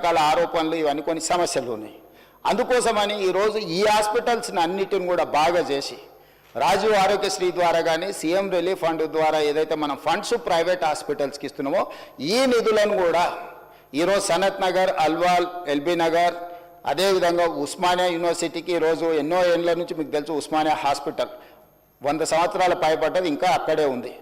రకాల ఆరోపణలు ఇవన్నీ కొన్ని సమస్యలు ఉన్నాయి. అందుకోసమని ఈరోజు ఈ హాస్పిటల్స్ని అన్నిటిని కూడా బాగా చేసి రాజీవ్ ఆరోగ్యశ్రీ ద్వారా కానీ సీఎం రిలీఫ్ ఫండ్ ద్వారా ఏదైతే మనం ఫండ్స్ ప్రైవేట్ హాస్పిటల్స్కి ఇస్తున్నామో ఈ నిధులను కూడా ఈరోజు సనత్ నగర్, అల్వాల్, ఎల్బీ నగర్, అదేవిధంగా ఉస్మానియా యూనివర్సిటీకి ఈరోజు ఎన్నో ఏళ్ళ నుంచి మీకు తెలుసు ఉస్మానియా హాస్పిటల్ 100 సంవత్సరాల పైబడ్డది, ఇంకా అక్కడే ఉంది.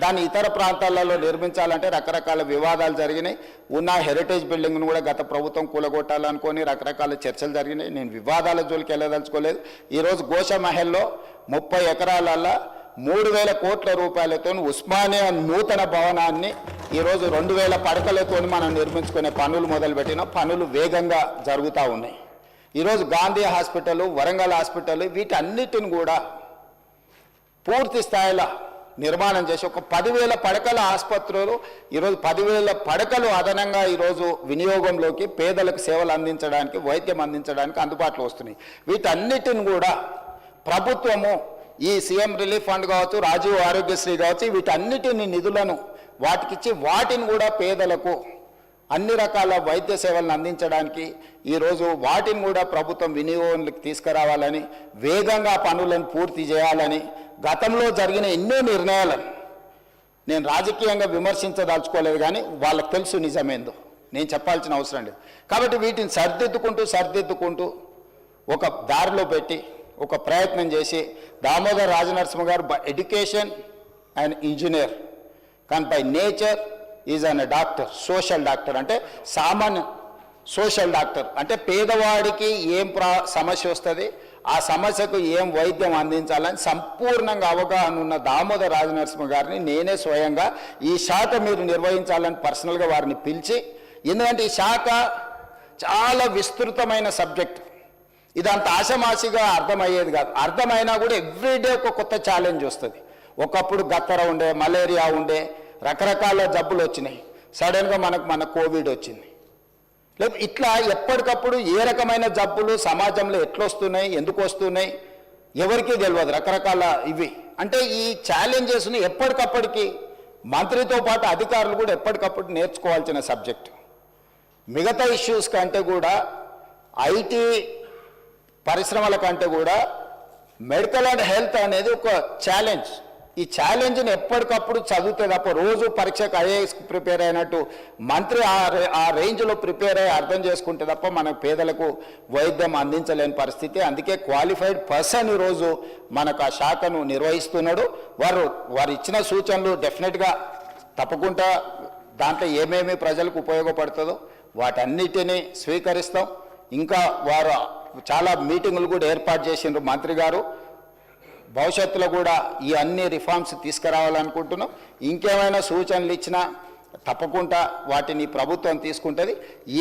దాన్ని ఇతర ప్రాంతాలలో నిర్మించాలంటే రకరకాల వివాదాలు జరిగినాయి. ఉన్న హెరిటేజ్ బిల్డింగ్ను కూడా గత ప్రభుత్వం కూలగొట్టాలనుకొని రకరకాల చర్చలు జరిగినాయి. నేను వివాదాల జోలికి వెళ్ళదలుచుకోలేదు. ఈరోజు గోషమహల్లో 30 ఎకరాలలో 3,000 కోట్ల రూపాయలతో ఉస్మానియా నూతన భవనాన్ని ఈరోజు 2,000 పడకలతో మనం నిర్మించుకునే పనులు మొదలుపెట్టిన పనులు వేగంగా జరుగుతూ ఉన్నాయి. ఈరోజు గాంధీ హాస్పిటల్, వరంగల్ హాస్పిటల్ వీటన్నిటిని కూడా పూర్తి స్థాయిలో నిర్మాణం చేసి ఒక 10,000 పడకల ఆసుపత్రులు ఈరోజు 10,000 పడకలు అదనంగా ఈరోజు వినియోగంలోకి పేదలకు సేవలు అందించడానికి, వైద్యం అందించడానికి అందుబాటులో వస్తున్నాయి. వీటన్నిటిని కూడా ప్రభుత్వము ఈ సీఎం రిలీఫ్ ఫండ్ కావచ్చు, రాజీవ్ ఆరోగ్యశ్రీ కావచ్చు, వీటన్నిటిని నిధులను వాటికిచ్చి వాటిని కూడా పేదలకు అన్ని రకాల వైద్య సేవలను అందించడానికి ఈరోజు వాటిని కూడా ప్రభుత్వం వినియోగంలోకి తీసుకురావాలని, వేగంగా పనులను పూర్తి చేయాలని గతంలో జరిగిన ఎన్నో నిర్ణయాలను నేను రాజకీయంగా విమర్శించదలుచుకోలేదు, కానీ వాళ్ళకి తెలుసు నిజమేందో, నేను చెప్పాల్సిన అవసరం లేదు. కాబట్టి వీటిని సర్దిద్దుకుంటూ ఒక దారిలో పెట్టి ఒక ప్రయత్నం చేసి దామోదర్ రాజనరసింహ గారు ఎడ్యుకేషన్ అండ్ ఇంజనీర్ కానీ by nature is an doctor, social doctor. అంటే సామాన్య సోషల్ డాక్టర్ అంటే పేదవాడికి ఏం సమస్య వస్తుంది, ఆ సమస్యకు ఏం వైద్యం అందించాలని సంపూర్ణంగా అవగాహన ఉన్న దామోదర్ రాజనరసింహ గారిని నేనే స్వయంగా ఈ శాఖ మీరు నిర్వహించాలని పర్సనల్గా వారిని పిలిచి, ఎందుకంటే ఈ శాఖ చాలా విస్తృతమైన సబ్జెక్ట్, ఇదంత ఆశమాసిగా అర్థమయ్యేది కాదు. అర్థమైనా కూడా ఎవ్రీడే ఒక కొత్త ఛాలెంజ్ వస్తుంది. ఒకప్పుడు గత్తర ఉండే, మలేరియా ఉండే, రకరకాల జబ్బులు వచ్చినాయి, సడన్గా మన కోవిడ్ వచ్చింది. లేదు ఇట్లా ఎప్పటికప్పుడు ఏ రకమైన జబ్బులు సమాజంలో ఎట్లొస్తున్నాయి, ఎందుకు వస్తున్నాయి ఎవరికీ తెలియదు. రకరకాల ఇవి అంటే ఈ ఛాలెంజెస్ని ఎప్పటికప్పటికి మంత్రితో పాటు అధికారులు కూడా ఎప్పటికప్పుడు నేర్చుకోవాల్సిన సబ్జెక్ట్. మిగతా ఇష్యూస్ కంటే కూడా ఐటీ పరిశ్రమల కంటే కూడా మెడికల్ అండ్ హెల్త్ అనేది ఒక ఛాలెంజ్. ఈ ఛాలెంజ్ని ఎప్పటికప్పుడు చదివితే తప్ప రోజు పరీక్షకు ఐఏఎస్ ప్రిపేర్ అయినట్టు మంత్రి ఆ రేంజ్లో ప్రిపేర్ అయ్యి అర్థం చేసుకుంటే తప్ప మన పేదలకు వైద్యం అందించలేని పరిస్థితి. అందుకే క్వాలిఫైడ్ పర్సన్ ఈరోజు మనకు ఆ శాఖను నిర్వహిస్తున్నాడు. వారు ఇచ్చిన సూచనలు డెఫినెట్గా తప్పకుండా దాంట్లో ఏమేమి ప్రజలకు ఉపయోగపడుతుందో వాటన్నిటినీ స్వీకరిస్తాం. ఇంకా వారు చాలా మీటింగులు కూడా ఏర్పాటు చేసిండ్రు మంత్రి గారు. భవిష్యత్తులో కూడా ఈ అన్ని రిఫార్మ్స్ తీసుకురావాలనుకుంటున్నాం. ఇంకేమైనా సూచనలు ఇచ్చినా తప్పకుండా వాటిని ప్రభుత్వం తీసుకుంటుంది.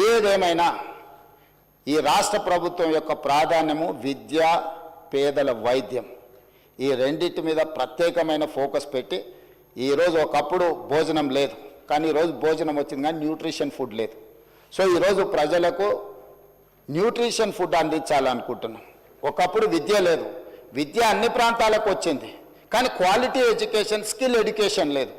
ఏదేమైనా ఈ రాష్ట్ర ప్రభుత్వం యొక్క ప్రాధాన్యము విద్య, పేదల వైద్యం, ఈ రెండింటి మీద ప్రత్యేకమైన ఫోకస్ పెట్టి ఈరోజు ఒకప్పుడు భోజనం లేదు, కానీ ఈరోజు భోజనం వచ్చింది కానీ న్యూట్రిషన్ ఫుడ్ లేదు. సో ఈరోజు ప్రజలకు న్యూట్రిషన్ ఫుడ్ అందించాలనుకుంటున్నాం. ఒకప్పుడు విద్య లేదు, విద్య అన్ని ప్రాంతాలకు వచ్చింది, కానీ క్వాలిటీ ఎడ్యుకేషన్, స్కిల్ ఎడ్యుకేషన్ లేదు.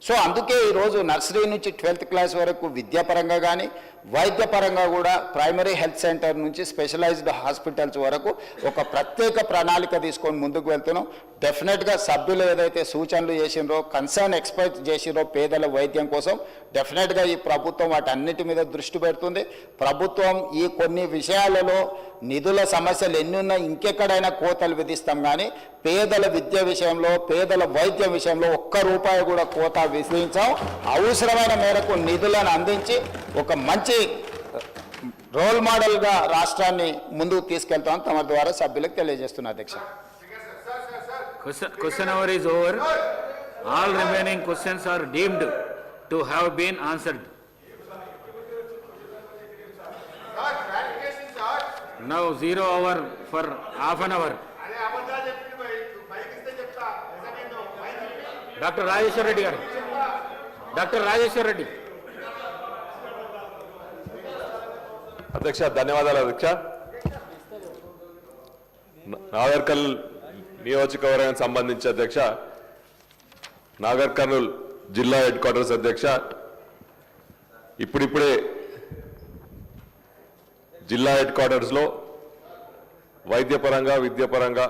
సో అందుకే ఈరోజు నర్సరీ నుంచి 12th క్లాస్ వరకు విద్యాపరంగా కానీ వైద్యపరంగా కూడా ప్రైమరీ హెల్త్ సెంటర్ నుంచి స్పెషలైజ్డ్ హాస్పిటల్స్ వరకు ఒక ప్రత్యేక ప్రణాళిక తీసుకొని ముందుకు వెళ్తున్నాం. డెఫినెట్గా సభ్యులు ఏదైతే సూచనలు చేసినరో, కన్సర్న్ ఎక్స్పర్ట్ చేసినరో పేదల వైద్యం కోసం డెఫినెట్గా ఈ ప్రభుత్వం వాటన్నిటి మీద దృష్టి పెడుతుంది. ప్రభుత్వం ఈ కొన్ని విషయాలలో నిధుల సమస్యలు ఎన్నున్నా ఇంకెక్కడైనా కోతలు విధిస్తాం, కానీ పేదల విద్య విషయంలో, పేదల వైద్యం విషయంలో ఒక్క రూపాయి కూడా కోత విధించాం. అవసరమైన మేరకు నిధులను అందించి ఒక మంచి రోల్ మోడల్గా రాష్ట్రాన్ని ముందుకు తీసుకెళ్తామని తమ ద్వారా సభ్యులకు తెలియజేస్తున్నా. అధ్యక్ష, question hour is over. All remaining questions are deemed to have been answered. Now 0 hour for half an hour. Dr. Rajeshwar Reddy garu. Dr. Rajeshwar Reddy. అధ్యక్ష, ధన్యవాదాలు అధ్యక్ష. నాగర్ కర్నూల్ నియోజకవర్గానికి సంబంధించి అధ్యక్ష, నాగర్ కర్నూల్ జిల్లా హెడ్ క్వార్టర్స్ అధ్యక్ష, ఇప్పుడిప్పుడే జిల్లా హెడ్ క్వార్టర్స్లో వైద్యపరంగా విద్యాపరంగా